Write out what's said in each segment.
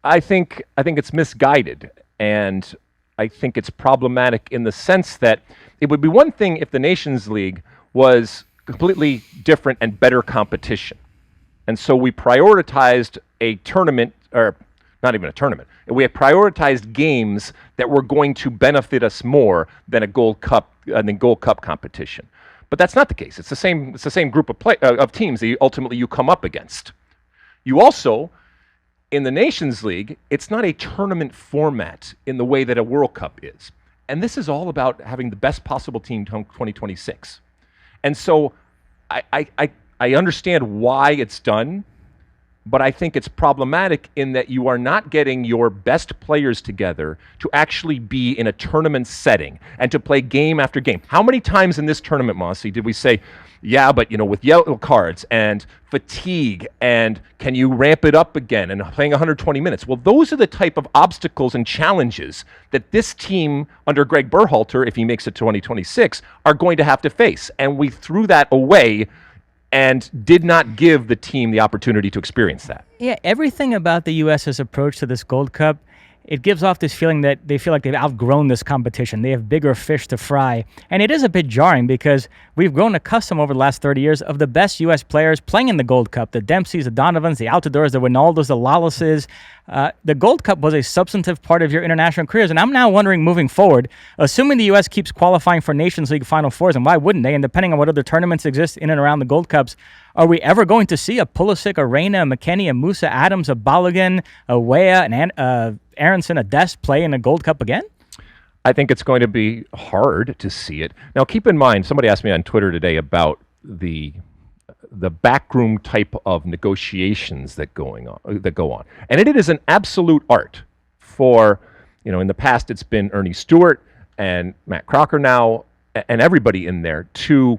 I think it's misguided, and I think it's problematic in the sense that it would be one thing if the Nations League was completely different and better competition. And so we prioritized a tournament, or not even a tournament. We had prioritized games that were going to benefit us more than a Gold Cup competition. But that's not the case. It's the same group of teams that ultimately you come up against. You also, in the Nations League, it's not a tournament format in the way that a World Cup is. And this is all about having the best possible team come 2026. And so I understand why it's done, but I think it's problematic in that you are not getting your best players together to actually be in a tournament setting and to play game after game. How many times in this tournament, Mosse, did we say, yeah, but with yellow cards and fatigue, and can you ramp it up again, and playing 120 minutes? Well, those are the type of obstacles and challenges that this team under Greg Berhalter, if he makes it 2026, are going to have to face. And we threw that away and did not give the team the opportunity to experience that. Yeah, everything about the U.S.'s approach to this Gold Cup, it gives off this feeling that they feel like they've outgrown this competition. They have bigger fish to fry. And it is a bit jarring because we've grown accustomed over the last 30 years of the best U.S. players playing in the Gold Cup. The Dempseys, the Donovans, the Altidores, the Ronaldos, the Lalases. The Gold Cup was a substantive part of your international careers. And I'm now wondering, moving forward, assuming the U.S. keeps qualifying for Nations League Final Fours, and why wouldn't they? And depending on what other tournaments exist in and around the Gold Cups, are we ever going to see a Pulisic, a Reyna, a McKennie, a Musa, Adams, a Balogun, a Weah, an Aronson, a Dest play in a Gold Cup again? I think it's going to be hard to see it. Now, keep in mind, somebody asked me on Twitter today about the backroom type of negotiations that go on. And it is an absolute art for, in the past it's been Ernie Stewart and Matt Crocker now, and everybody in there to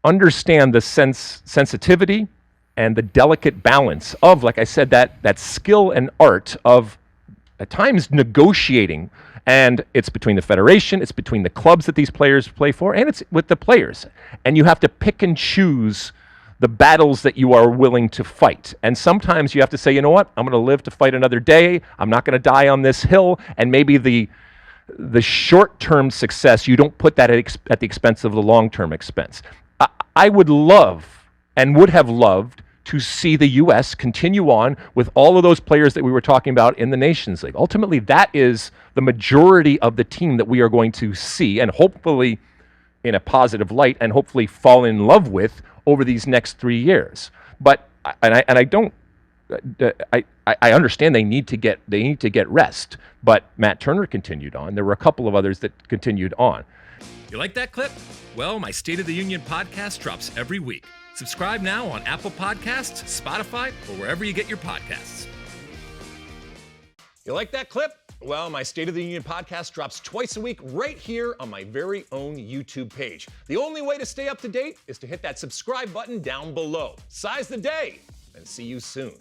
understand the sensitivity and the delicate balance of, like I said, that skill and art of at times negotiating. And it's between the federation, it's between the clubs that these players play for, and it's with the players. And you have to pick and choose the battles that you are willing to fight. And sometimes you have to say, you know what, I'm going to live to fight another day. I'm not going to die on this hill. And maybe the short-term success, you don't put that at the expense of the long-term expense. I would love and would have loved to see the U.S. continue on with all of those players that we were talking about in the Nations League. Ultimately, that is the majority of the team that we are going to see, and hopefully in a positive light, and hopefully fall in love with over these next 3 years. But I understand they need to get rest. But Matt Turner continued on. There were a couple of others that continued on. You like that clip? Well, my State of the Union podcast drops every week. Subscribe now on Apple Podcasts, Spotify, or wherever you get your podcasts. You like that clip? Well, my State of the Union podcast drops twice a week right here on my very own YouTube page. The only way to stay up to date is to hit that subscribe button down below. Size the day, and see you soon.